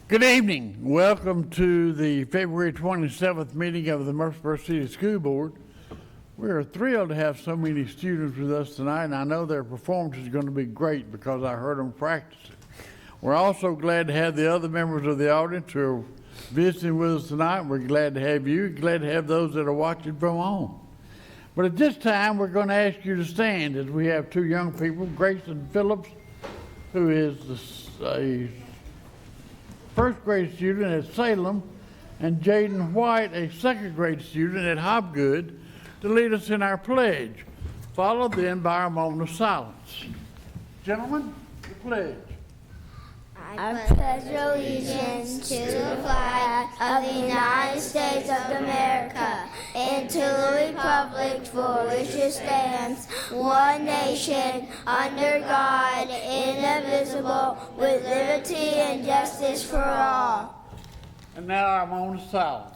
Good evening. Welcome to the February 27th meeting of the Murfreesboro City School Board. We are thrilled to have so many students with us tonight, and I know their performance is going to be great because I heard them practicing. We're also glad to have the other members of the audience who are visiting with us tonight. We're glad to have you, glad to have those that are watching from home. But at this time, we're going to ask you to stand as we have two young people, Grayson Phillips, who is a first grade student at Salem, and Jaden White, a second grade student at Hobgood, to lead us in our pledge, followed then by our moment of silence. Gentlemen, the pledge. I pledge allegiance to the flag of the United States of America and to the republic for which it stands, one nation, under God, indivisible, with liberty and justice for all. And now our moment of silence.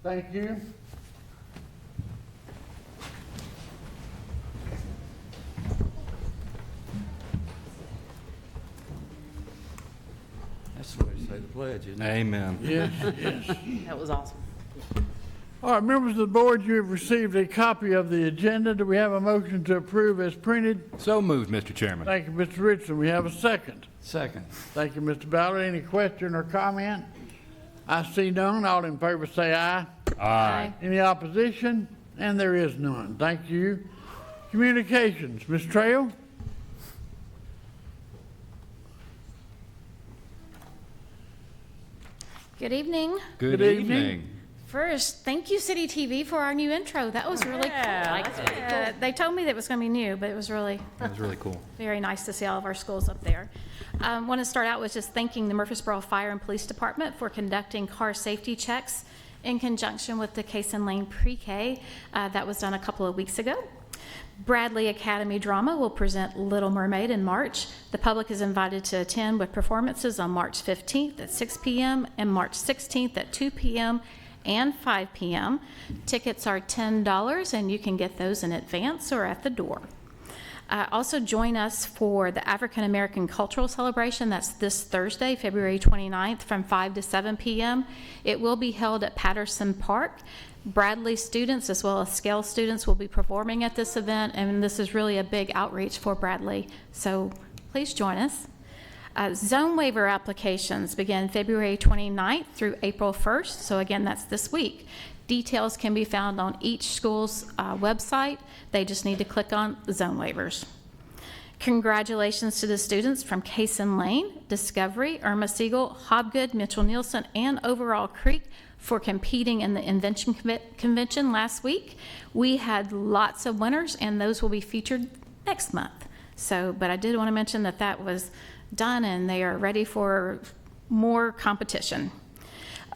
Thank you. That's the way to say the pledge, isn't it? Amen. Yes, yes. That was awesome. All right, members of the board, you have received a copy of the agenda. Do we have a motion to approve as printed? So moved, Mr. Chairman. Thank you, Mr. Richardson. We have a second. Second. Thank you, Mr. Ballard. Any question or comment? I see none. All in favor say aye. Aye. Any opposition? And there is none. Thank you. Communications, Ms. Trail. Good evening. Good evening. evening. First, thank you, City TV, for our new intro. That was really cool. They told me that it was going to be new, but it was really That was really cool. very nice to see all of our schools up there. I want to start out with just thanking the Murfreesboro Fire and Police Department for conducting car safety checks in conjunction with the Cason Lane Pre-K. That was done a couple of weeks ago. Bradley Academy Drama will present Little Mermaid in March. The public is invited to attend with performances on March 15th at 6 p.m. and March 16th at 2 p.m. and 5 p.m. Tickets are $10, and you can get those in advance or at the door. Also join us for the African American Cultural Celebration. That's this Thursday, February 29th from 5 to 7 p.m. It will be held at Patterson Park. Bradley students as well as Scale students will be performing at this event, and this is really a big outreach for Bradley. So please join us. Zone waiver applications begin February 29th through April 1st. So again, that's this week. Details can be found on each school's website. They just need to click on zone waivers. Congratulations to the students from Cason Lane, Discovery, Irma Siegel, Hobgood, Mitchell Nielsen, and Overall Creek for competing in the Invention Convention last week. We had lots of winners, and those will be featured next month. But I did want to mention that that was done, and they are ready for more competition.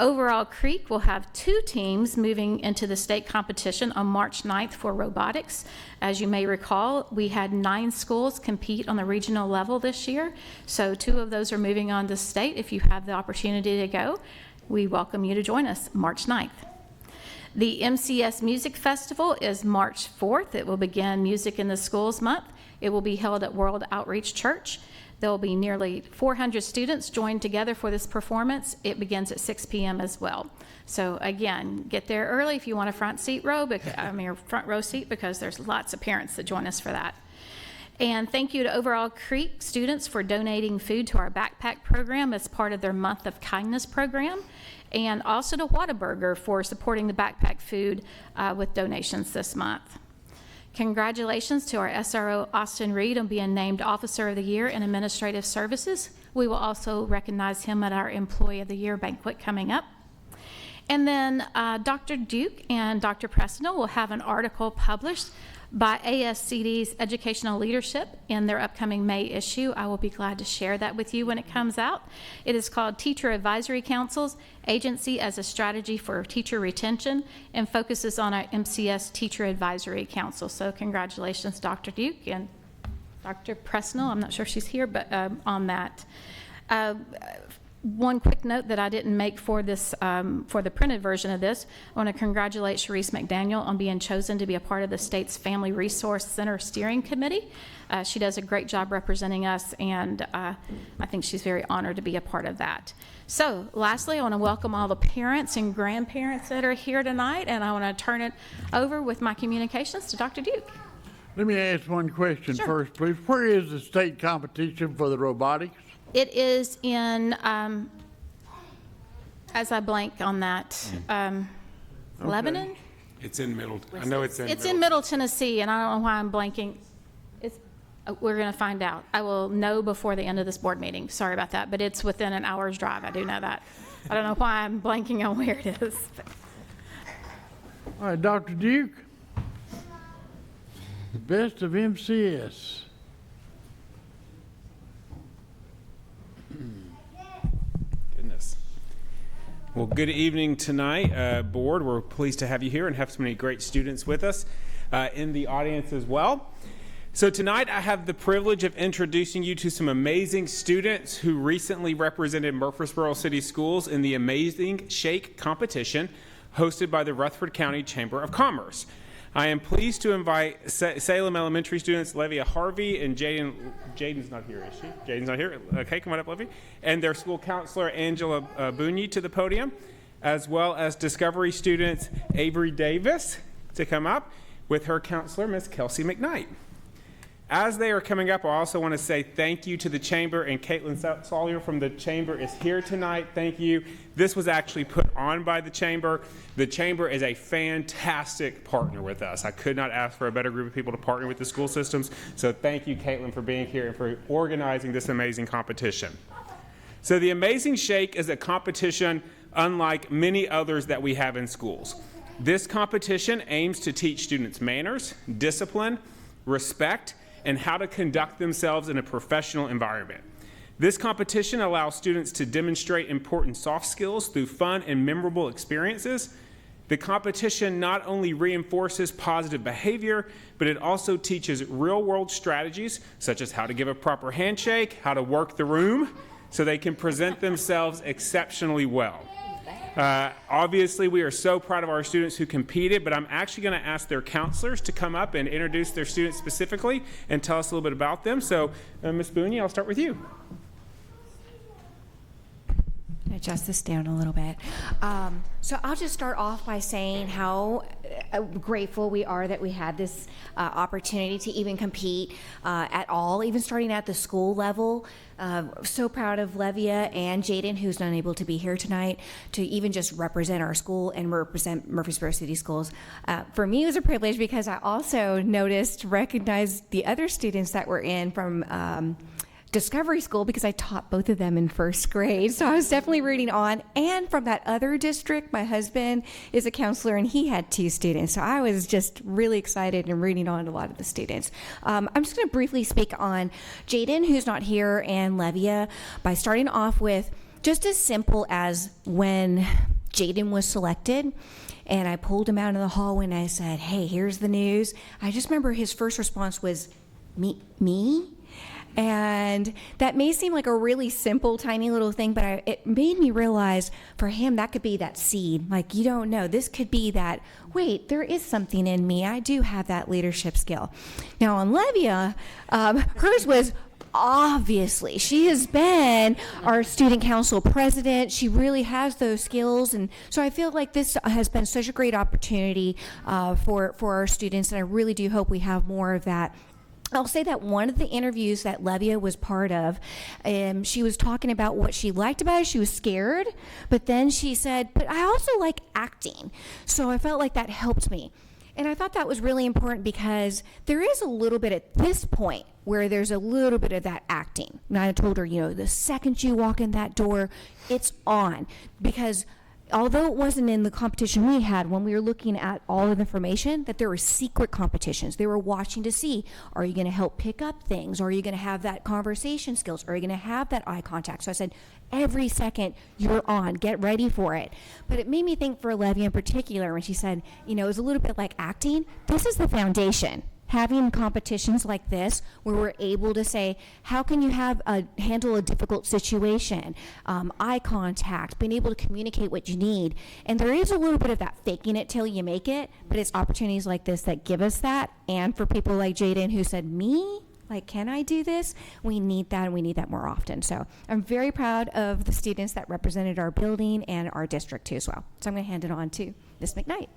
Overall Creek will have 2 teams moving into the state competition on March 9th for robotics. As you may recall, we had 9 schools compete on the regional level this year, so 2 of those are moving on to state. If you have the opportunity to go, we welcome you to join us March 9th. The MCS Music Festival is March 4th. It will begin Music in the Schools Month. It will be held at World Outreach Church. There will be nearly 400 students joined together for this performance. It begins at 6 p.m. as well. So again, get there early if you want a front row seat, because there's lots of parents that join us for that. And thank you to Overall Creek students for donating food to our backpack program as part of their Month of Kindness program, and also to Whataburger for supporting the backpack food with donations this month. Congratulations to our SRO, Austin Reed, on being named Officer of the Year in Administrative Services. We will also recognize him at our Employee of the Year banquet coming up. And then Dr. Duke and Dr. Preston will have an article published by ASCD's Educational Leadership in their upcoming May issue. I will be glad to share that with you when it comes out. It is called Teacher Advisory Councils, Agency as a Strategy for Teacher Retention, and focuses on our MCS Teacher Advisory Council. So congratulations, Dr. Duke and Dr. Presnell. I'm not sure if she's here, but on that. One quick note that I didn't make for this, for the printed version of this, I want to congratulate Sharice McDaniel on being chosen to be a part of the state's Family Resource Center Steering Committee. She does a great job representing us, and I think she's very honored to be a part of that. So lastly, I want to welcome all the parents and grandparents that are here tonight, and I want to turn it over with my communications to Dr. Duke. Let me ask one question Sure. first, please. Where is the state competition for the robotics? It is in, as I blank on that, Lebanon? It's in Middleton. I know it's in It's in Middle Tennessee, and I don't know why I'm blanking. We're going to find out. I will know before the end of this board meeting. Sorry about that, but it's within an hour's drive. I do know that. I don't know why I'm blanking on where it is. All right, Dr. Duke. Best of MCS. Goodness. Well, good evening tonight, board. We're pleased to have you here and have so many great students with us in the audience as well. So tonight I have the privilege of introducing you to some amazing students who recently represented Murfreesboro City Schools in the Amazing Shake competition hosted by the Rutherford County Chamber of Commerce. I am pleased to invite Salem Elementary students Levia Harvey and Jaden's not here, is she? Jaden's not here? Okay, come on up, Levia. And their school counselor, Angela Bunyi, to the podium, as well as Discovery students Avery Davis to come up with her counselor, Miss Kelsey McKnight. As they are coming up, I also want to say thank you to the Chamber, and Caitlin Sawyer from the Chamber is here tonight. Thank you. This was actually put on by the Chamber. The Chamber is a fantastic partner with us. I could not ask for a better group of people to partner with the school systems, so thank you, Caitlin, for being here and for organizing this amazing competition. So the Amazing Shake is a competition unlike many others that we have in schools. This competition aims to teach students manners, discipline, respect, and how to conduct themselves in a professional environment. This competition allows students to demonstrate important soft skills through fun and memorable experiences. The competition not only reinforces positive behavior, but it also teaches real-world strategies, such as how to give a proper handshake, how to work the room, so they can present themselves exceptionally well. Obviously, we are so proud of our students who competed, but I'm actually going to ask their counselors to come up and introduce their students specifically and tell us a little bit about them. So, Ms. Bunyi, I'll start with you. Adjust this down a little bit. So I'll just start off by saying how grateful we are that we had this opportunity to even compete at all, even starting at the school level. So proud of Levia and Jaden, who's not able to be here tonight, to even just represent our school and represent Murfreesboro City Schools. For me, it was a privilege because I also recognized the other students that were in from Discovery School, because I taught both of them in first grade. So I was definitely rooting on. And from that other district, my husband is a counselor and he had 2 students. So I was just really excited and rooting on a lot of the students. I'm just going to briefly speak on Jaden, who's not here, and Levia by starting off with just as simple as when Jaden was selected. And I pulled him out of the hall and I said, "Hey, here's the news." I just remember his first response was, Me? And that may seem like a really simple, tiny little thing, but it made me realize for him that could be that seed. Like, you don't know. This could be that, wait, there is something in me. I do have that leadership skill. Now, on Levia, hers was obviously, she has been our student council president. She really has those skills. And so I feel like this has been such a great opportunity for our students. And I really do hope we have more of that. I'll say that one of the interviews that Levia was part of, she was talking about what she liked about it. She was scared, but then she said, but I also like acting. So I felt like that helped me. And I thought that was really important because there is a little bit at this point where there's a little bit of that acting. And I told her, the second you walk in that door, it's on. Because although it wasn't in the competition we had, when we were looking at all of the information, that there were secret competitions. They were watching to see, are you going to help pick up things? Are you going to have that conversation skills? Are you going to have that eye contact? So I said, every second you're on, get ready for it. But it made me think for Levia in particular when she said, it was a little bit like acting. This is the foundation. having competitions like this where we're able to say, how can you handle a difficult situation, eye contact, being able to communicate what you need. And there is a little bit of that faking it till you make it, but it's opportunities like this that give us that. And for people like Jaden who said, me? Like, can I do this? We need that, and we need that more often. So I'm very proud of the students that represented our building and our district too as well. So I'm going to hand it on to Ms. McKnight.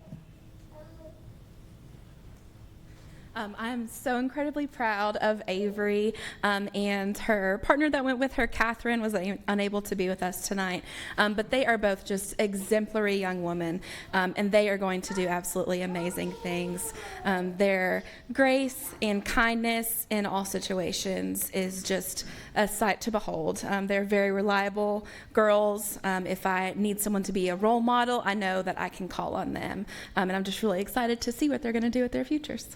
I'm so incredibly proud of Avery and her partner that went with her, Catherine, was unable to be with us tonight. But they are both just exemplary young women, and they are going to do absolutely amazing things. Their grace and kindness in all situations is just a sight to behold. They're very reliable girls. If I need someone to be a role model, I know that I can call on them. And I'm just really excited to see what they're going to do with their futures.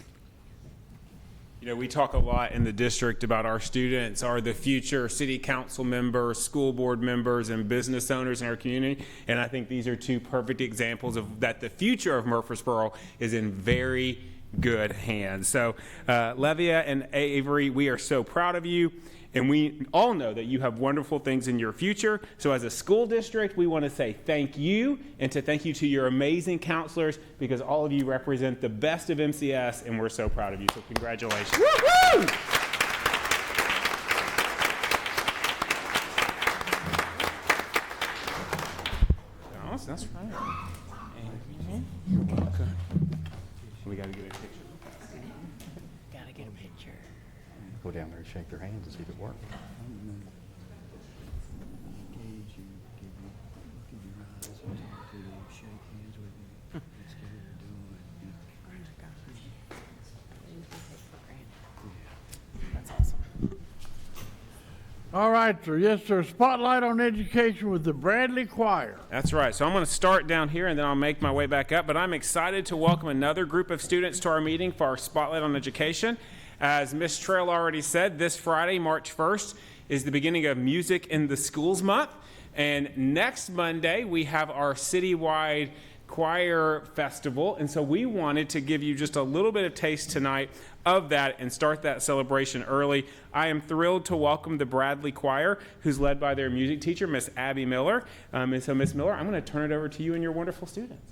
You know, we talk a lot in the district about our students are the future city council members, school board members, and business owners in our community. And I think these are two perfect examples of that the future of Murfreesboro is in very good hands. So, Levia and Avery, we are so proud of you. And we all know that you have wonderful things in your future. So as a school district, we want to say thank you, and to thank you to your amazing counselors, because all of you represent the best of MCS, and we're so proud of you. So congratulations. Woo-hoo! That's right. Okay. We got to get a picture. Go down there and shake their hands and see if it works. That's awesome. All right, sir. Yes, sir. Spotlight on Education with the Bradley Choir. That's right. So I'm going to start down here and then I'll make my way back up. But I'm excited to welcome another group of students to our meeting for our Spotlight on Education. As Ms. Trail already said, this Friday, March 1st, is the beginning of Music in the Schools Month. And next Monday, we have our citywide choir festival. And so we wanted to give you just a little bit of taste tonight of that and start that celebration early. I am thrilled to welcome the Bradley Choir, who's led by their music teacher, Miss Abby Miller. And so, Miss Miller, I'm going to turn it over to you and your wonderful students.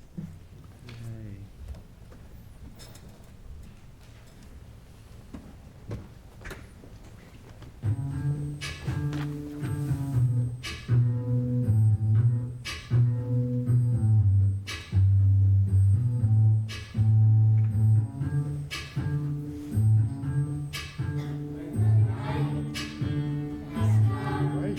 Great.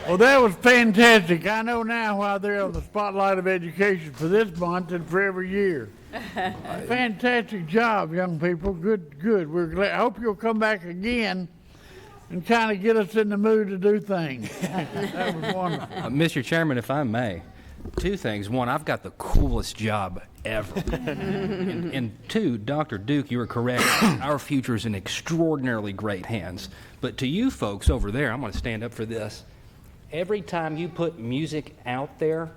Well, that was fantastic. I know now why they're on the spotlight of education for this month and for every year. Fantastic job, young people. Good, good. We're glad. I hope you'll come back again and kind of get us in the mood to do things. That was wonderful. Mr. Chairman, if I may, two things. One, I've got the coolest job ever. and two, Dr. Duke, you were correct. Our future is in extraordinarily great hands. But to you folks over there, I'm going to stand up for this. Every time you put music out there,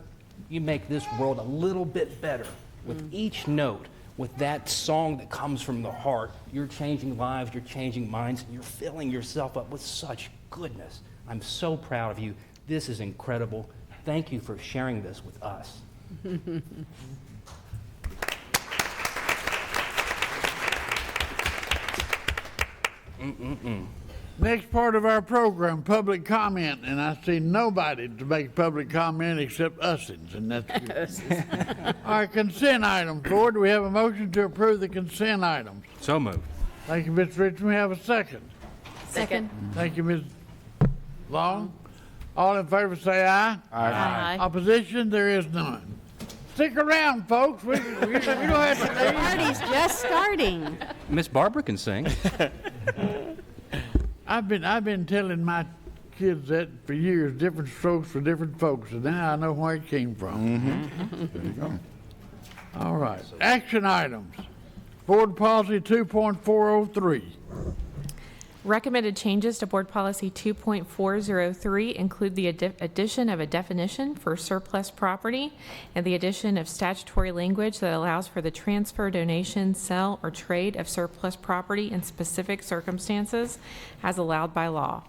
you make this world a little bit better. With each note, with that song that comes from the heart, you're changing lives, you're changing minds, and you're filling yourself up with such goodness. I'm so proud of you. This is incredible. Thank you for sharing this with us. Next part of our program, public comment, and I see nobody to make public comment except usins, and that's good. All right, consent items. Board, do we have a motion to approve the consent items? So moved. Thank you, Ms. Richmond. We have a second. Second. Thank you, Ms. Long. All in favor say aye. Aye. Opposition, there is none. Stick around, folks. We don't have to leave. Party's just starting. Miss Barbara can sing. I've been telling my kids that for years, different strokes for different folks, and now I know where it came from. There you go. All right. Action items. Board Policy 2.403. Recommended changes to Board Policy 2.403 include the addition of a definition for surplus property and the addition of statutory language that allows for the transfer, donation, sale, or trade of surplus property in specific circumstances as allowed by law.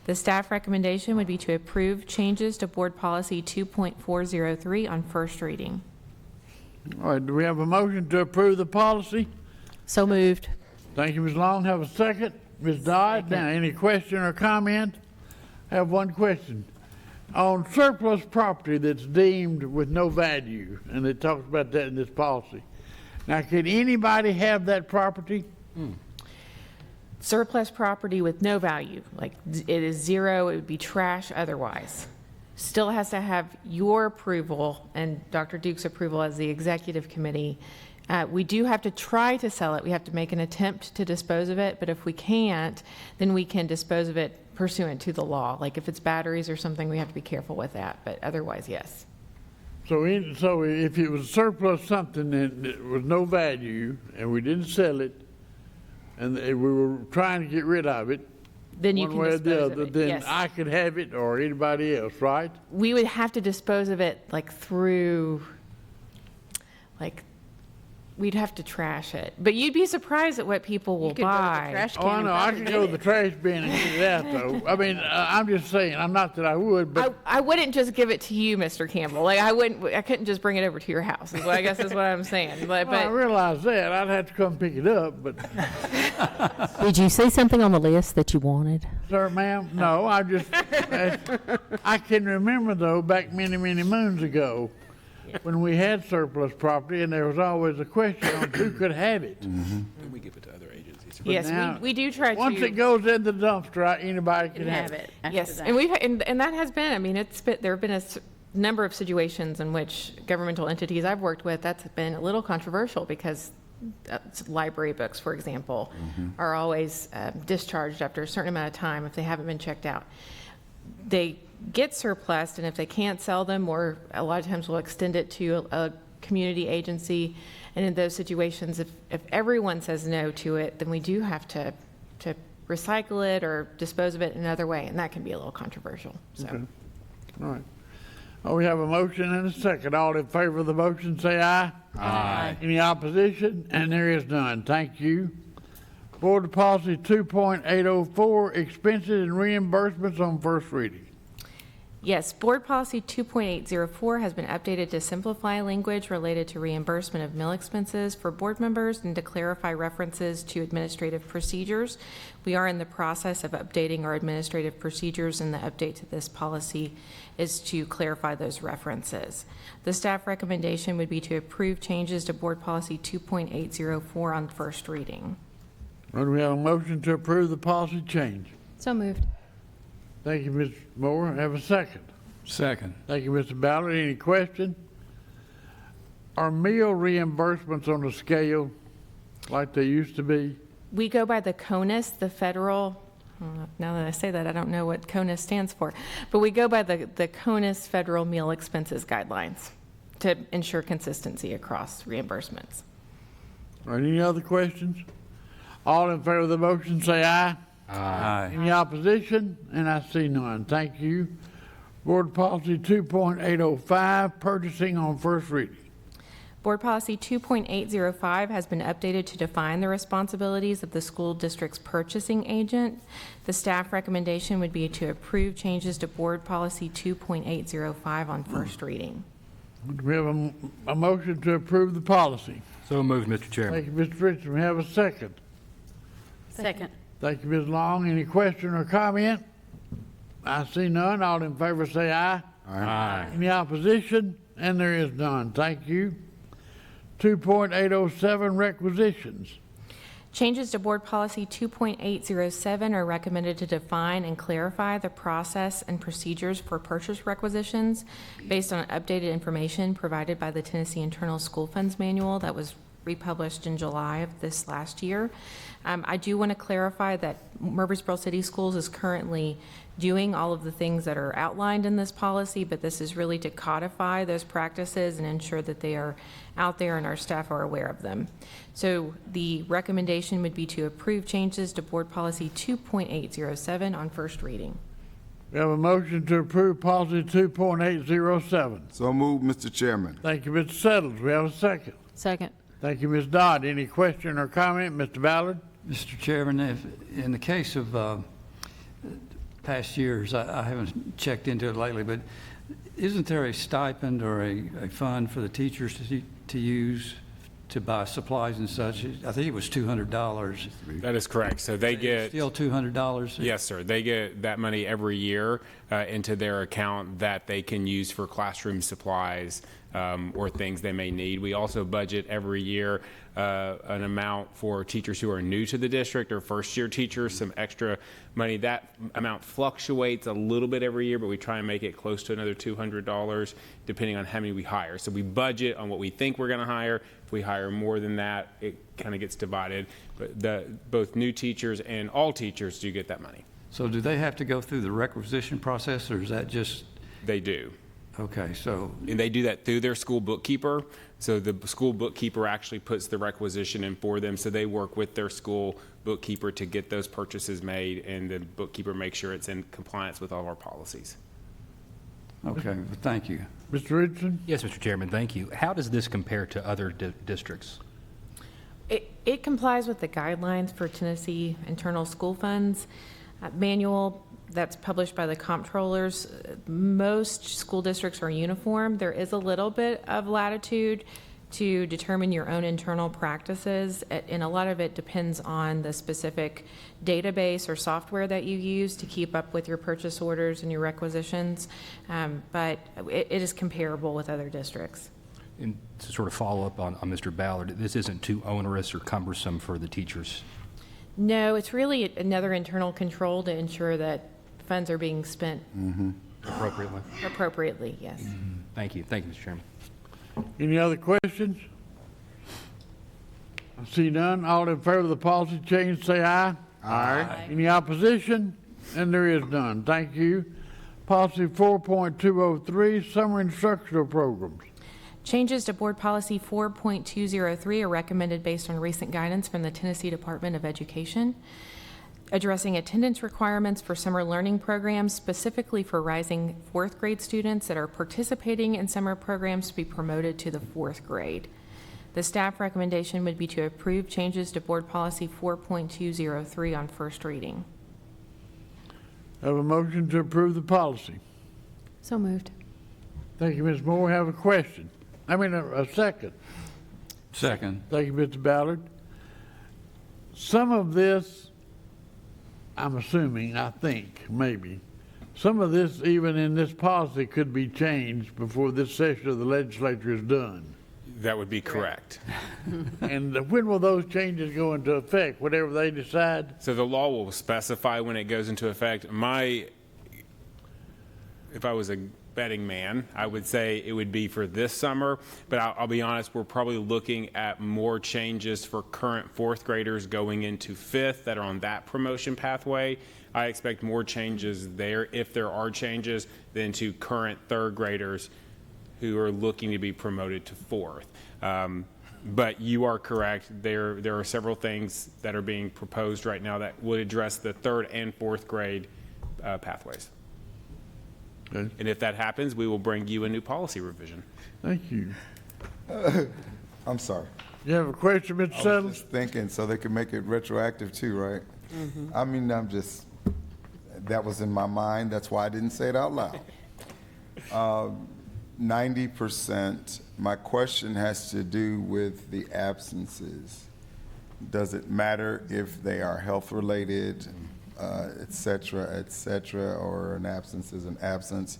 The staff recommendation would be to approve changes to Board Policy 2.403 on first reading. All right. Do we have a motion to approve the policy? So moved. Thank you, Ms. Long. Have a second. Ms. Dodd, now any question or comment? I have one question. On surplus property that's deemed with no value, and it talks about that in this policy. Now, can anybody have that property? Surplus property with no value, like it is zero, it would be trash otherwise. Still has to have your approval and Dr. Duke's approval as the executive committee. We do have to try to sell it. We have to make an attempt to dispose of it, but if we can't, then we can dispose of it pursuant to the law. Like if it's batteries or something, we have to be careful with that, but otherwise, yes. So if it was surplus something that was no value, and we didn't sell it, and we were trying to get rid of it, Then you one can way or dispose the of other, it, then yes. I could have it or anybody else, right? We would have to dispose of it like through, like, we'd have to trash it. But you'd be surprised at what people will You could throw it in the buy. trash Oh, can I and know, I probably could get go to it. the trash bin and get it out, though. I mean, I'm just saying, I'm not that I would, but I wouldn't just give it to you, Mr. Campbell. Like I couldn't just bring it over to your house. Is what I guess is what I'm saying. But, well, I realize that. I'd have to come pick it up, but, Did you see something on the list that you wanted? sir, ma'am, no, I can remember, though, back many, many moons ago, when we had surplus property, and there was always a question on who could have it. Can we give it to other agencies? yes, now, we do try to. Once it goes in the dumpster, anybody can have Have it. it. after Yes, that. and and that has been, I mean, there have been a number of situations in which governmental entities I've worked with, that's been a little controversial because library books, for example, are always discharged after a certain amount of time if they haven't been checked out. They get surplus, and if they can't sell them, or a lot of times we'll extend it to a community agency, and in those situations, if everyone says no to it, then we do have to recycle it or dispose of it another way, and that can be a little controversial, so. All right. Oh, we have a motion and a second. All in favor of the motion, say aye. Aye. Any opposition? And there is none. Thank you. Board Policy 2.804, expenses and reimbursements on first reading. Yes, Board Policy 2.804 has been updated to simplify language related to reimbursement of meal expenses for board members and to clarify references to administrative procedures. We are in the process of updating our administrative procedures, and the update to this policy is to clarify those references. The staff recommendation would be to approve changes to Board Policy 2.804 on first reading. Do we have a motion to approve the policy change? So moved. Thank you, Ms. Moore. Have a second. Second. Thank you, Mr. Ballard. Any question? Are meal reimbursements on a scale like they used to be? We go by the CONUS, the federal, now that I say that, I don't know what CONUS stands for, but we go by the CONUS Federal Meal Expenses Guidelines to ensure consistency across reimbursements. Are any other questions? All in favor of the motion, say aye. Aye. Any opposition? And I see none. Thank you. Board Policy 2.805, purchasing on first reading. Board Policy 2.805 has been updated to define the responsibilities of the school district's purchasing agent. The staff recommendation would be to approve changes to Board Policy 2.805 on first reading. Do we have a motion to approve the policy? So moved, Mr. Chairman. Thank you, Mr. Richardson. We have a second. Second. Thank you, Ms. Long. Any question or comment? I see none. All in favor say aye. Aye. Any opposition? And there is none. Thank you. 2.807, requisitions. Changes to Board Policy 2.807 are recommended to define and clarify the process and procedures for purchase requisitions based on updated information provided by the Tennessee Internal School Funds Manual that was republished in July of this last year. I do want to clarify that Murfreesboro City Schools is currently doing all of the things that are outlined in this policy, but this is really to codify those practices and ensure that they are out there and our staff are aware of them. So the recommendation would be to approve changes to Board Policy 2.807 on first reading. We have a motion to approve policy 2.807. So moved, Mr. Chairman. Thank you, Mr. Settles. We have a second. Second. Thank you, Ms. Dodd. Any question or comment? Mr. Ballard? Mr. Chairman, if, in the case of past years, I haven't checked into it lately, but isn't there a stipend or a fund for the teachers to use to buy supplies and such? I think it was $200. That is correct. So they get Still $200? Yes, sir. They get that money every year into their account that they can use for classroom supplies or things they may need. We also budget every year an amount for teachers who are new to the district or first-year teachers, some extra money. That amount fluctuates a little bit every year, but we try and make it close to another $200 depending on how many we hire. So we budget on what we think we're going to hire. If we hire more than that, it kind of gets divided. But both new teachers and all teachers do get that money. So do they have to go through the requisition process, or is that just? They do. Okay, so. And they do that through their school bookkeeper. So the school bookkeeper actually puts the requisition in for them. So they work with their school bookkeeper to get those purchases made, and the bookkeeper makes sure it's in compliance with all of our policies. Okay, well, thank you. Mr. Richardson? Yes, Mr. Chairman, thank you. How does this compare to other districts? It complies with the guidelines for Tennessee Internal School Funds manual that's published by the comptrollers. Most school districts are uniform. There is a little bit of latitude to determine your own internal practices, and a lot of it depends on the specific database or software that you use to keep up with your purchase orders and your requisitions, but it is comparable with other districts. And to sort of follow up on Mr. Ballard, this isn't too onerous or cumbersome for the teachers? No, it's really another internal control to ensure that funds are being spent Appropriately? appropriately, yes. Thank you. Thank you, Mr. Chairman. Any other questions? I see none. All in favor of the policy change, say aye. Aye. Any opposition? And there is none. Thank you. Policy 4.203, summer instructional programs. Changes to Board Policy 4.203 are recommended based on recent guidance from the Tennessee Department of Education, addressing attendance requirements for summer learning programs, specifically for rising fourth grade students that are participating in summer programs to be promoted to the fourth grade. The staff recommendation would be to approve changes to Board Policy 4.203 on first reading. Have a motion to approve the policy. So moved. Thank you, Ms. Moore. Have a question. A second. Second. Thank you, Mr. Ballard. Some of this, I'm assuming, I think, maybe, some of this, even in this policy, could be changed before this session of the legislature is done. That would be correct. And when will those changes go into effect, whatever they decide? So the law will specify when it goes into effect. If I was a betting man, I would say it would be for this summer, but I'll be honest, we're probably looking at more changes for current fourth graders going into fifth that are on that promotion pathway. I expect more changes there, if there are changes, than to current third graders who are looking to be promoted to fourth. But you are correct. There are several things that are being proposed right now that would address the third and fourth grade pathways. Okay. And if that happens, we will bring you a new policy revision. Thank you. I'm sorry. You have a question, Mr. I was Suttles? just thinking, so they could make it retroactive too, right? I mean, that was in my mind. That's why I didn't say it out loud. 90%, my question has to do with the absences. Does it matter if they are health-related, et cetera, or an absence is an absence?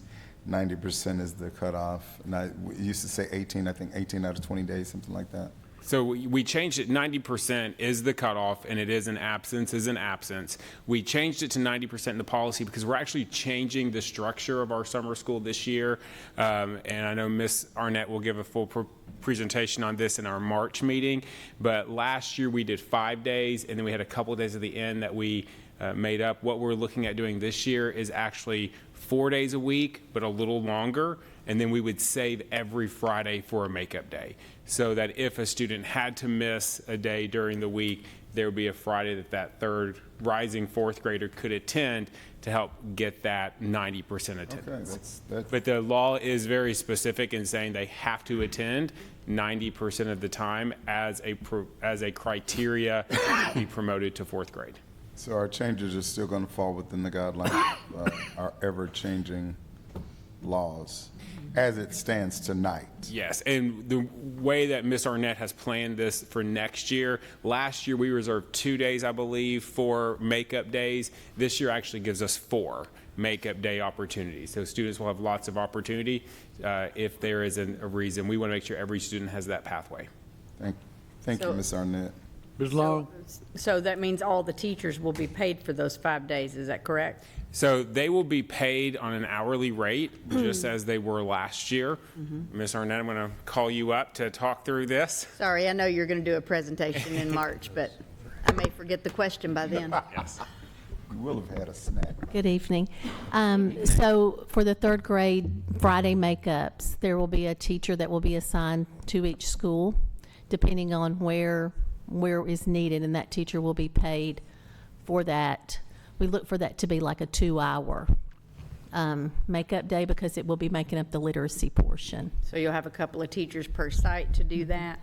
90% is the cutoff. And we used to say 18, I think 18 out of 20 days, something like that. So we changed it. 90% is the cutoff, and it is an absence. We changed it to 90% in the policy because we're actually changing the structure of our summer school this year. And I know Ms. Arnett will give a full presentation on this in our March meeting. But last year we did 5 days, and then we had a couple of days at the end that we made up. What we're looking at doing this year is actually 4 days a week, but a little longer. And then we would save every Friday for a makeup day, so that if a student had to miss a day during the week, there would be a Friday that third rising fourth grader could attend to help get that 90% attendance. Okay, But the law is very specific in saying they have to attend 90% of the time as a criteria to be promoted to fourth grade. So our changes are still going to fall within the guidelines of our ever-changing laws as it stands tonight. Yes, and the way that Ms. Arnett has planned this for next year, last year we reserved 2 days, I believe, for makeup days. This year actually gives us 4 makeup day opportunities. So students will have lots of opportunity if there is a reason. We want to make sure every student has that pathway. Thank you, Ms. Arnett. Ms. Long? So that means all the teachers will be paid for those 5 days, is that correct? So they will be paid on an hourly rate, just as they were last year. Ms. Arnett, I'm going to call you up to talk through this. Sorry, I know you're going to do a presentation in March, but I may forget the question by then. Yes. You will have had a snack. Good evening. So for the third grade Friday makeups, there will be a teacher that will be assigned to each school, depending on where is needed, and that teacher will be paid for that. We look for that to be like a 2-hour makeup day because it will be making up the literacy portion. So you'll have a couple of teachers per site to do that?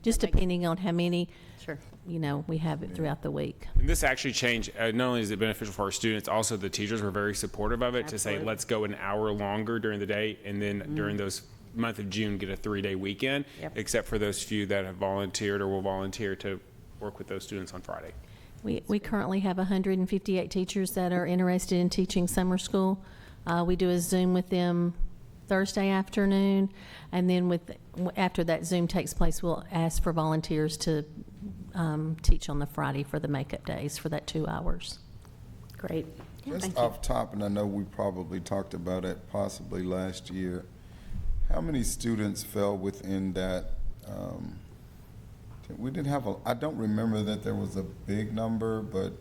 Just depending on how many, Sure. we have it throughout the week. And this actually changed, not only is it beneficial for our students, also the teachers were very supportive of it to say, let's go an hour longer during the day, and then during those month of June, get a 3-day weekend, except for those few that have volunteered or will volunteer to work with those students on Friday. We currently have 158 teachers that are interested in teaching summer school. We do a Zoom with them Thursday afternoon, and then after that Zoom takes place, we'll ask for volunteers to teach on the Friday for the makeup days for that 2 hours. Great. Just off top, and I know we probably talked about it possibly last year, how many students fell within that? We didn't have I don't remember that there was a big number, but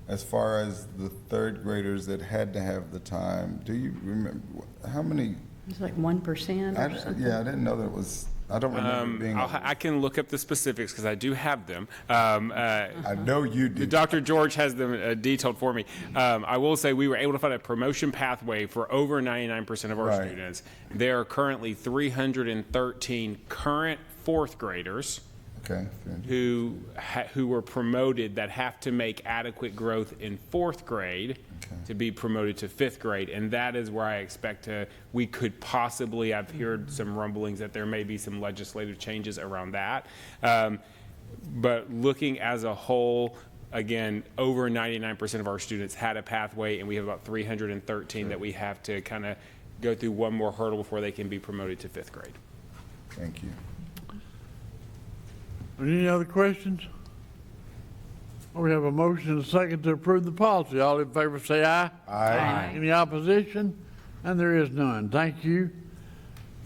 as far as the third graders that had to have the time, do you remember how many? It's like 1% or something? Yeah, I didn't know that was, I don't remember it being. I can look up the specifics because I do have them. I know you do. Dr. George has them detailed for me. I will say we were able to find a promotion pathway for over 99% of our students. There are currently 313 current fourth graders who were promoted that have to make adequate growth in fourth grade to be promoted to 5th grade. And that is where I expect we could possibly, I've heard some rumblings that there may be some legislative changes around that. But looking as a whole, again, over 99% of our students had a pathway, and we have about 313 that we have to kind of go through one more hurdle before they can be promoted to 5th grade. Thank you. Any other questions? We have a motion and a second to approve the policy. All in favor say aye. Aye. Any opposition? And there is none. Thank you.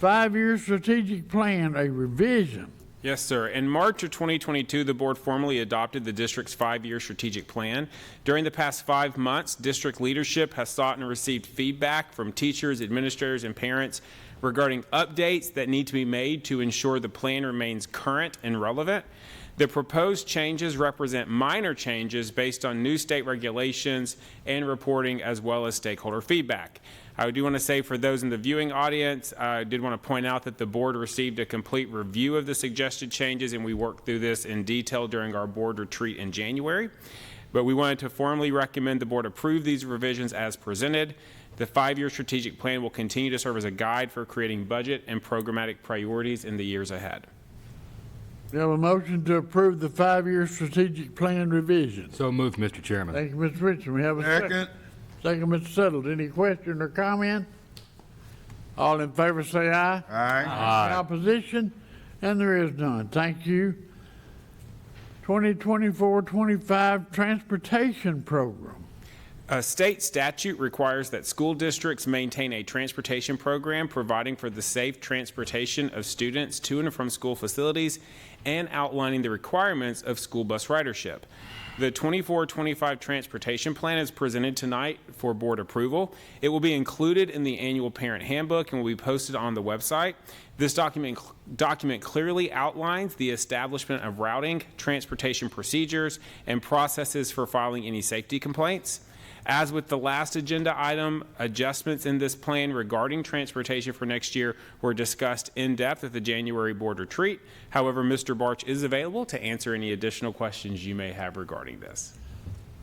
5-year strategic plan, a revision. Yes, sir. In March of 2022, the board formally adopted the district's 5-year strategic plan. During the past 5 months, district leadership has sought and received feedback from teachers, administrators, and parents regarding updates that need to be made to ensure the plan remains current and relevant. The proposed changes represent minor changes based on new state regulations and reporting, as well as stakeholder feedback. I do want to say, for those in the viewing audience, I did want to point out that the board received a complete review of the suggested changes, and we worked through this in detail during our board retreat in January. But we wanted to formally recommend the board approve these revisions as presented. The 5-year strategic plan will continue to serve as a guide for creating budget and programmatic priorities in the years ahead. We have a motion to approve the 5-year strategic plan revision. So moved, Mr. Chairman. Thank you, Mr. Richardson. We have a second. Second, Mr. Settled. Any question or comment? All in favor say aye. Aye. Any opposition? And there is none. Thank you. 2024-25 Transportation Program. A state statute requires that school districts maintain a transportation program providing for the safe transportation of students to and from school facilities and outlining the requirements of school bus ridership. The 24-25 transportation plan is presented tonight for board approval. It will be included in the annual parent handbook and will be posted on the website. This document clearly outlines the establishment of routing, transportation procedures, and processes for filing any safety complaints. As with the last agenda item, adjustments in this plan regarding transportation for next year were discussed in depth at the January board retreat. However, Mr. Barch is available to answer any additional questions you may have regarding this.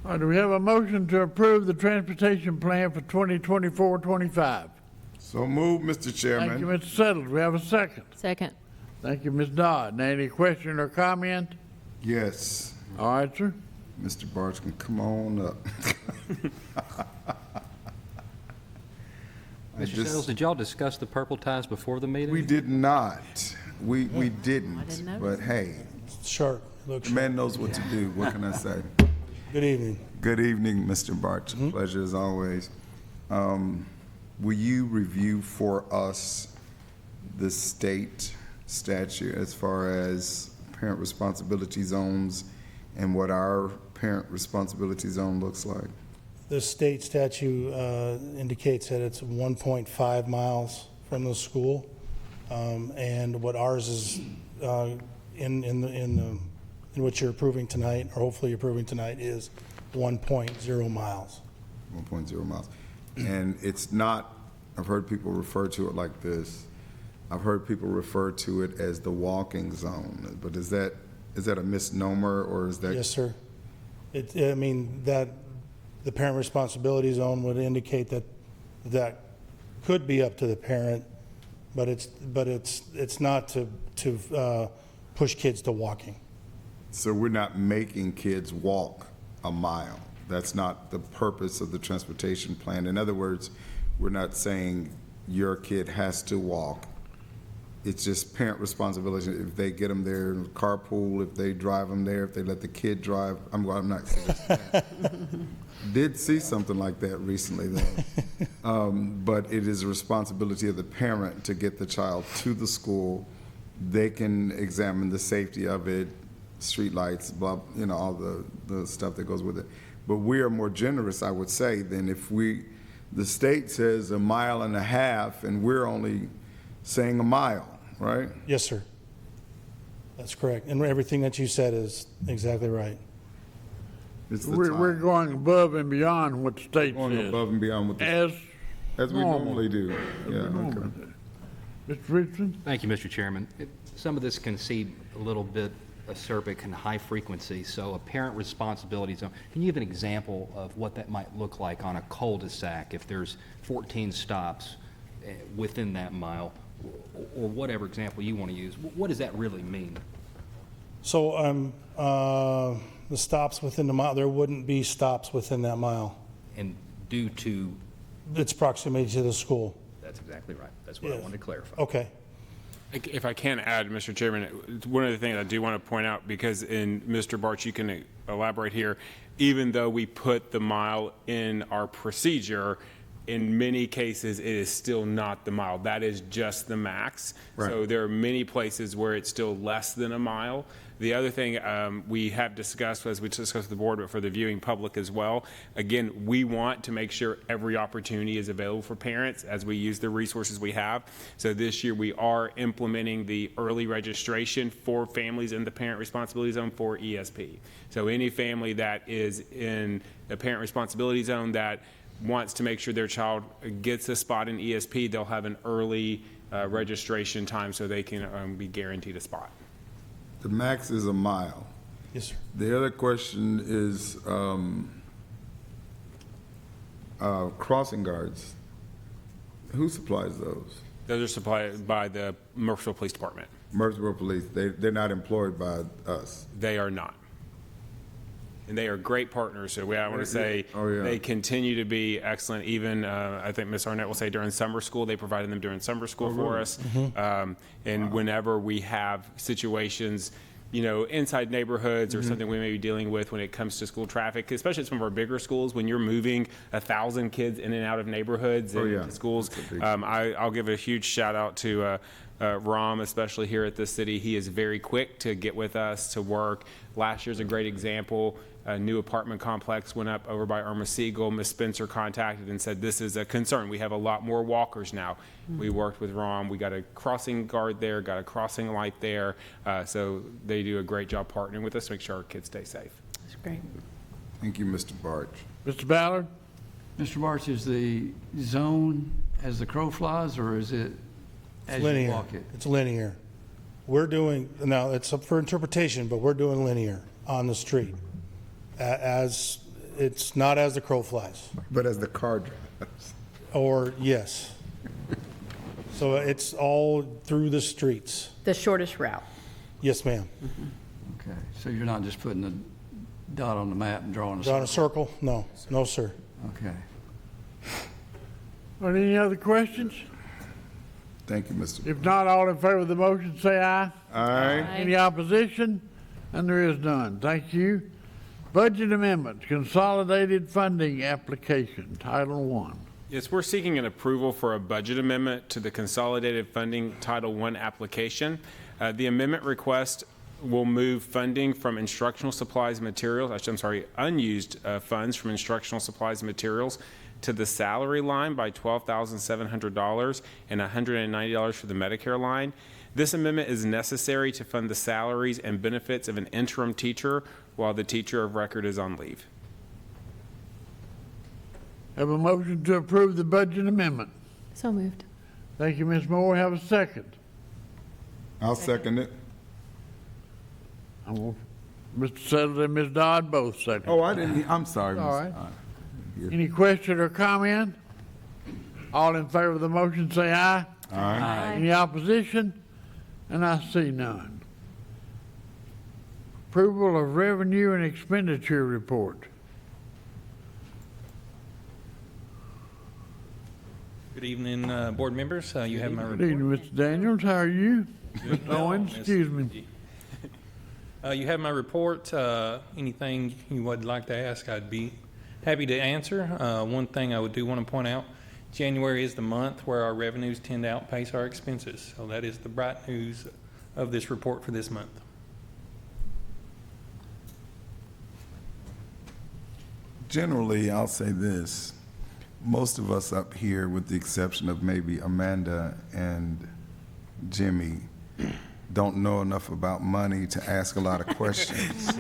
All right, do we have a motion to approve the transportation plan for 2024-25? So move, Mr. Chairman. Thank you, Mr. Settled. Do we have a second? Second. Thank you, Ms. Dodd. Now, any question or comment? Yes. All right, sir. Mr. Barch can come on up. Mr. Settles, did y'all discuss the purple ties before the meeting? We did not. We didn't. But hey, Sharp. the man knows what to do. What can I say? Good evening. Good evening, Mr. Barch. Pleasure as always. Will you review for us the state statute as far as parent responsibility zones and what our parent responsibility zone looks like? The state statute indicates that it's 1.5 miles from the school, and what ours is in what you're approving tonight, or hopefully approving tonight, is 1.0 miles. 1.0 miles. And it's not, I've heard people refer to it like this. I've heard people refer to it as the walking zone, but is that a misnomer, or is that? Yes, sir. I mean, that the parent responsibility zone would indicate that could be up to the parent, but it's not to push kids to walking. So we're not making kids walk a mile. That's not the purpose of the transportation plan. In other words, we're not saying your kid has to walk. It's just parent responsibility. If they get them there in carpool, if they drive them there, if they let the kid drive. I'm not suggesting that. Did see something like that recently, though. But it is a responsibility of the parent to get the child to the school. They can examine the safety of it, street lights, blah, all the stuff that goes with it. But we are more generous, I would say, than if the state says 1.5 miles and we're only saying 1 mile, right? Yes, sir. That's correct. And everything that you said is exactly right. We're going above and beyond what the state Going says. above and beyond what As we normally do. As Yeah, we normally okay. do. Mr. Richardson? Thank you, Mr. Chairman. Some of this can seem a little bit acerbic and high frequency, so a parent responsibility zone. Can you give an example of what that might look like on a cul-de-sac if there's 14 stops within that mile, or whatever example you want to use? What does that really mean? So the stops within the mile, there wouldn't be stops within that mile. And due to? Its proximity to the school. That's exactly right. That's what I Yes. wanted to clarify. Okay. If I can add, Mr. Chairman, one of the things I do want to point out, because in Mr. Barch, you can elaborate here, even though we put the mile in our procedure, in many cases, it is still not the mile. That is just the max. Right. So there are many places where it's still less than a mile. The other thing we have discussed, as we discussed with the board, but for the viewing public as well, again, we want to make sure every opportunity is available for parents as we use the resources we have. So this year we are implementing the early registration for families in the parent responsibility zone for ESP. So any family that is in the parent responsibility zone that wants to make sure their child gets a spot in ESP, they'll have an early registration time so they can be guaranteed a spot. The max is a mile. Yes, sir. The other question is crossing guards. Who supplies those? Those are supplied by the Murfreesboro Police Department. Murfreesboro Police. They're not employed by us. They are not. And they are great partners. So I want to say they continue to be excellent. Even I think Ms. Arnett will say during summer school, they provided them during summer school for us. And whenever we have situations, inside neighborhoods or something we may be dealing with when it comes to school traffic, especially some of our bigger schools, when you're moving 1,000 kids in and out of neighborhoods and schools, I'll give a huge shout out to Ram, especially here at the city. He is very quick to get with us to work. Last year's a great example. A new apartment complex went up over by Irma Siegel. Ms. Spencer contacted and said, this is a concern. We have a lot more walkers now. We worked with Ram. We got a crossing guard there, got a crossing light there. So they do a great job partnering with us to make sure our kids stay safe. That's great. Thank you, Mr. Barch. Mr. Ballard? Mr. Barch, is the zone as the crow flies, or is it as you Linear. walk it? It's linear. We're doing, now it's up for interpretation, but we're doing linear on the street. As, it's not as the crow flies. But as the car drives. Or, yes. So it's all through the streets. The shortest route. Yes, ma'am. Okay, so you're not just putting a dot on the map and drawing a Drawing circle? a circle? No, no, sir. Okay. Are there any other questions? Thank you, Mr. If not, all in favor of the motion, say aye. Aye. Any opposition? And there is none. Thank you. Budget amendments, consolidated funding application, Title I. Yes, we're seeking an approval for a budget amendment to the Consolidated Funding Title I application. The amendment request will move funding from instructional supplies and materials, unused funds from instructional supplies and materials to the salary line by $12,700 and $190 for the Medicare line. This amendment is necessary to fund the salaries and benefits of an interim teacher while the teacher of record is on leave. Have a motion to approve the budget amendment. So moved. Thank you, Ms. Moore. Have a second. I'll second it. Mr. Settle and Ms. Dodd both second. Oh, I'm sorry. All Mr. right. Here. Any question or comment? All in favor of the motion, say aye. Aye. Any opposition? And I see none. Approval of revenue and expenditure report. Good evening, board members. You have my Good report. evening, Mr. Daniels. How are you? Ms. Owens, Yes. excuse me. You have my report. Anything you would like to ask, I'd be happy to answer. One thing I do want to point out, January is the month where our revenues tend to outpace our expenses. So that is the bright news of this report for this month. Generally, I'll say this. Most of us up here, with the exception of maybe Amanda and Jimmy, don't know enough about money to ask a lot of questions.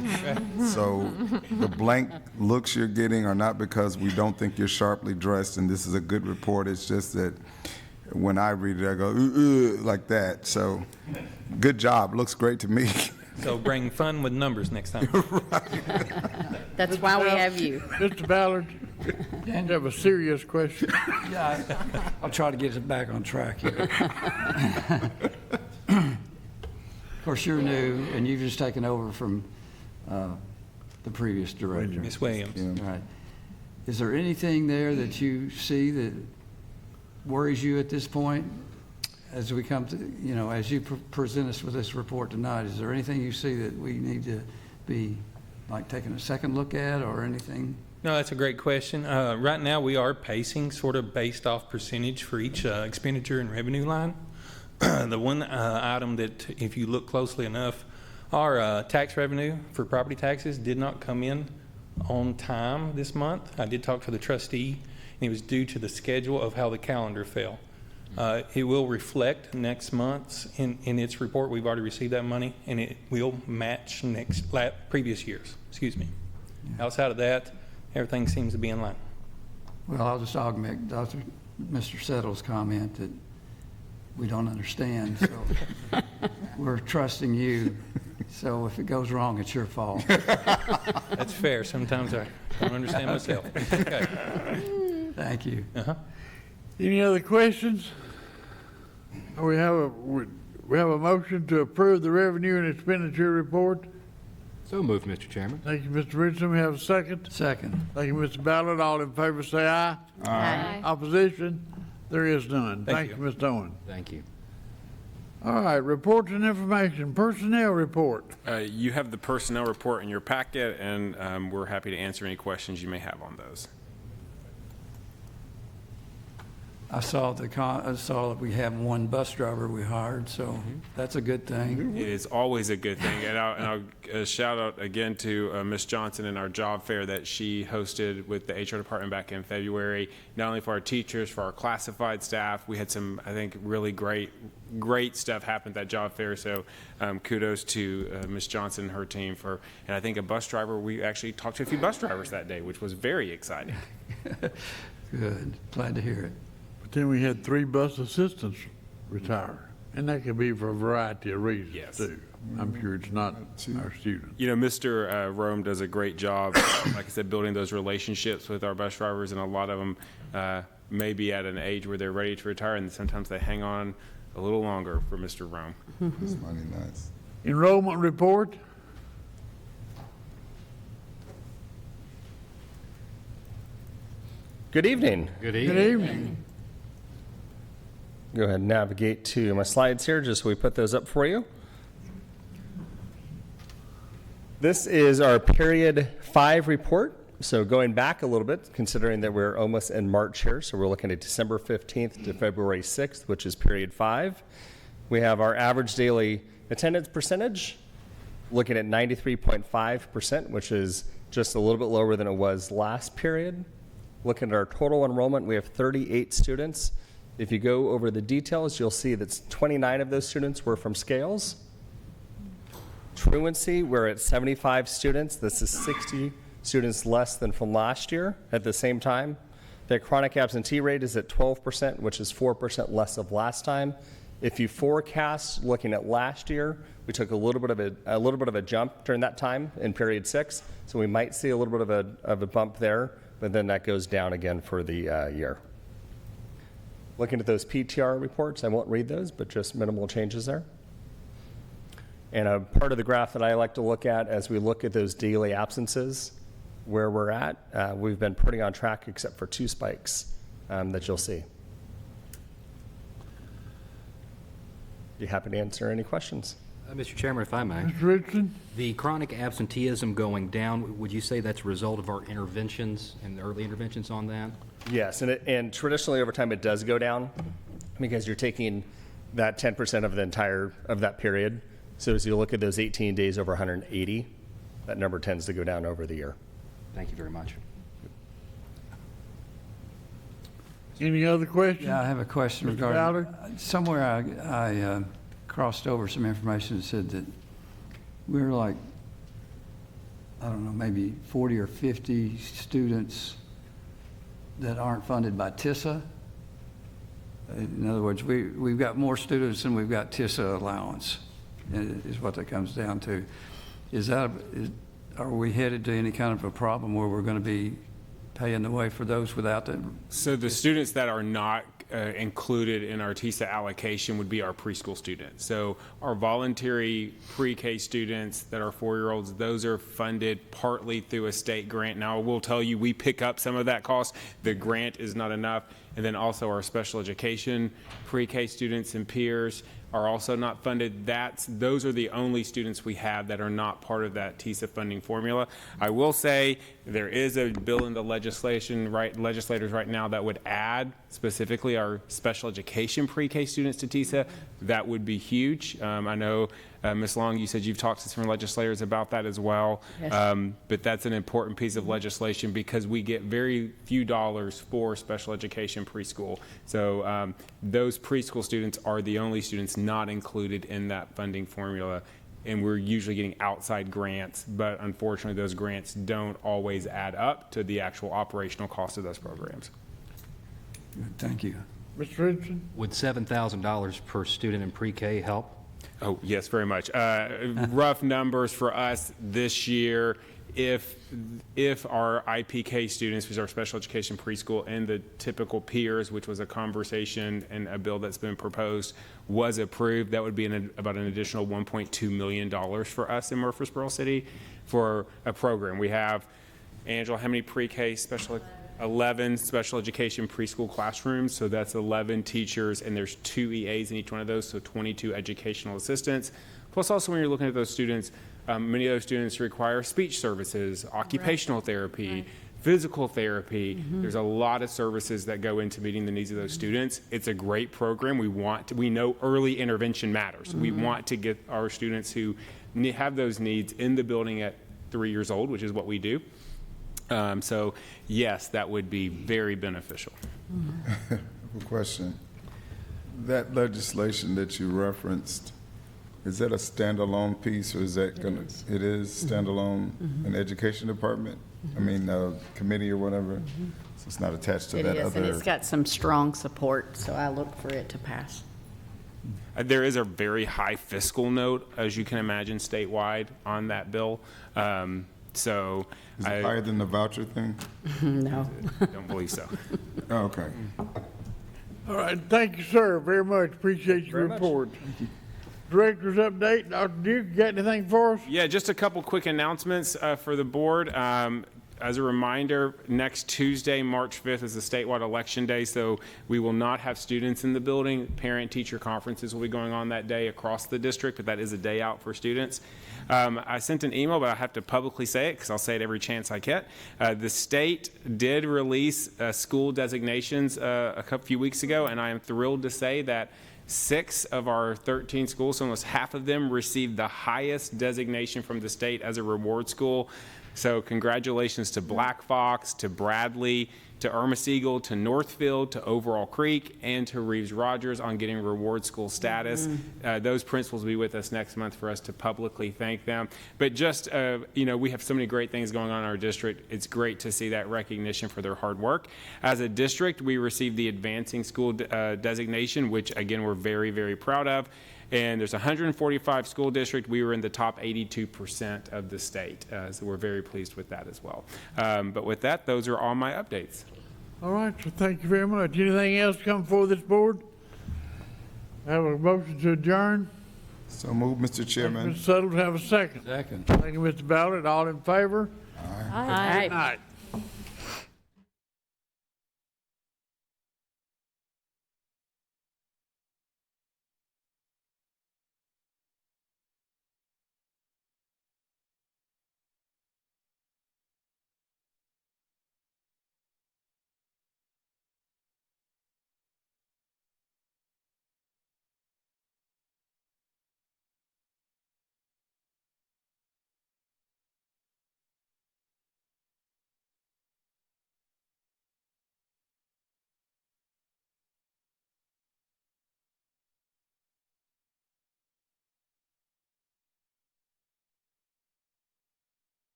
So the blank looks you're getting are not because we don't think you're sharply dressed and this is a good report. It's just that when I read it, I go, like that. So good job. Looks great to me. So bring fun with numbers next time. That's why we have you. Mr. Ballard, you have a serious question. Yeah, I'll try to get it back on track here. Of course, you're new, and you've just taken over from the previous director. Ms. Williams. All right. Is there anything there that you see that worries you at this point? As we come to, as you present us with this report tonight, is there anything you see that we need to be, like, taking a second look at or anything? No, that's a great question. Right now, we are pacing sort of based off percentage for each expenditure and revenue line. The one item that, if you look closely enough, our tax revenue for property taxes did not come in on time this month. I did talk to the trustee, and it was due to the schedule of how the calendar fell. It will reflect next month's in its report. We've already received that money, and it will match previous years. Excuse me. Outside of that, everything seems to be in line. Well, I'll just augment Mr. Settle's comment that we don't understand, so we're trusting you. So if it goes wrong, it's your fault. That's fair. Sometimes I don't understand myself. Okay. Thank you. Any other questions? We have a motion to approve the revenue and expenditure report. So moved, Mr. Chairman. Thank you, Mr. Richardson. We have a second. Second. Thank you, Mr. Ballard. All in favor say aye. Aye. Opposition? There is none. Thank Thank you, Mr. Owen. Thank you. All right, reports and information. Personnel report. You have the personnel report in your packet, and we're happy to answer any questions you may have on those. I saw that we have one bus driver we hired, so that's a good thing. It is always a good thing, and I'll shout out again to Ms. Johnson and our job fair that she hosted with the HR department back in February. Not only for our teachers, for our classified staff, we had some, I think, really great stuff happen at that job fair. So kudos to Ms. Johnson and her team and I think a bus driver. We actually talked to a few bus drivers that day, which was very exciting. Good, glad to hear it. Then we had 3 bus assistants retire, and that could be for a variety of reasons, Yes. too. I'm sure it's not our students. You know, Mr. Rome does a great job, like I said, building those relationships with our bus drivers, and a lot of them may be at an age where they're ready to retire, and sometimes they hang on a little longer for Mr. Rome. That's mighty nice. Enrollment report. Good evening. Good Good evening. evening. Go ahead and navigate to my slides here, just so we put those up for you. This is our period 5 report. So going back a little bit, considering that we're almost in March here, so we're looking at December 15th to February 6th, which is period 5. We have our average daily attendance percentage, looking at 93.5%, which is just a little bit lower than it was last period. Looking at our total enrollment, we have 38 students. If you go over the details, you'll see that 29 of those students were from Scales. Truancy, we're at 75 students. This is 60 students less than from last year at the same time. The chronic absentee rate is at 12%, which is 4% less of last time. If you forecast looking at last year, we took a little bit of a jump during that time in period 6, so we might see a little bit of a bump there, but then that goes down again for the year. Looking at those PTR reports, I won't read those, but just minimal changes there. And a part of the graph that I like to look at as we look at those daily absences, where we're at, we've been pretty on track except for 2 spikes that you'll see. Be happy to answer any questions. Mr. Chairman, if I may. Mr. Richardson? The chronic absenteeism going down, would you say that's a result of our interventions and the early interventions on that? Yes, and traditionally over time it does go down because you're taking that 10% of that period. So as you look at those 18 days over 180, that number tends to go down over the year. Thank you very much. Any other questions? Yeah, I have a question Mr. regarding, Ballard? somewhere I crossed over some information that said that we're like, I don't know, maybe 40 or 50 students that aren't funded by TISA. In other words, we've got more students than we've got TISA allowance. is what that comes down to. Are we headed to any kind of a problem where we're going to be paying the way for those without the? So the students that are not included in our TISA allocation would be our preschool students. So our voluntary pre-K students that are 4-year-olds, those are funded partly through a state grant. Now, I will tell you, we pick up some of that cost. The grant is not enough. And then also our special education pre-K students and peers are also not funded. Those are the only students we have that are not part of that TISA funding formula. I will say there is a bill in the legislators right now that would add specifically our special education pre-K students to TISA. That would be huge. I know, Ms. Long, you said you've talked to some legislators about that as well. Yes. But that's an important piece of legislation because we get very few dollars for special education preschool. So those preschool students are the only students not included in that funding formula. And we're usually getting outside grants, but unfortunately those grants don't always add up to the actual operational cost of those programs. Good, thank you. Mr. Richardson? Would $7,000 per student in pre-K help? Oh, yes, very much. Rough numbers for us this year, if our IPK students, which is our special education preschool, and the typical peers, which was a conversation and a bill that's been proposed, was approved, that would be about an additional $1.2 million for us in Murfreesboro City for a program. We have, Angela, how many pre-K 11 special education preschool classrooms, so that's 11 teachers, and there's 2 EAs in each one of those, so 22 educational assistants. Plus also when you're looking at those students, many of those students require speech services, occupational therapy, physical therapy. There's a lot of services that go into meeting the needs of those students. It's a great program. We know early intervention matters. We want to get our students who have those needs in the building at 3 years old, which is what we do. So yes, that would be very beneficial. I have a question. That legislation that you referenced, is that a standalone piece, or is that going to, it is standalone in the education department? I mean, committee or whatever? So it's not attached to It that is, and other? it's got some strong support, so I look for it to pass. There is a very high fiscal note, as you can imagine, statewide on that bill. So Is it higher than the voucher thing? No. Don't believe so. Oh, okay. All right, thank you, sir, very much. Appreciate your report. Director's update. Dr. Duke, you got anything for us? Yeah, just a couple quick announcements for the board. As a reminder, next Tuesday, March 5th, is the statewide election day, so we will not have students in the building. Parent-teacher conferences will be going on that day across the district, but that is a day out for students. I sent an email, but I have to publicly say it because I'll say it every chance I get. The state did release school designations a few weeks ago, and I am thrilled to say that 6 of our 13 schools, so almost half of them, received the highest designation from the state as a reward school. So congratulations to Black Fox, to Bradley, to Ermasiegel, to Northfield, to Overall Creek, and to Reeves Rogers on getting reward school status. Those principals will be with us next month for us to publicly thank them. But just, we have so many great things going on in our district. It's great to see that recognition for their hard work. As a district, we received the Advancing School designation, which again, we're very, very proud of. And there's 145 school districts. We were in the top 82% of the state. So we're very pleased with that as well. But with that, those are all my updates. All right, so thank you very much. Anything else come before this board? Have a motion to adjourn? So move, Mr. Chairman. Mr. Suttles, have a second. Second. Thank you, Mr. Ballard. All in favor? Aye. Good night.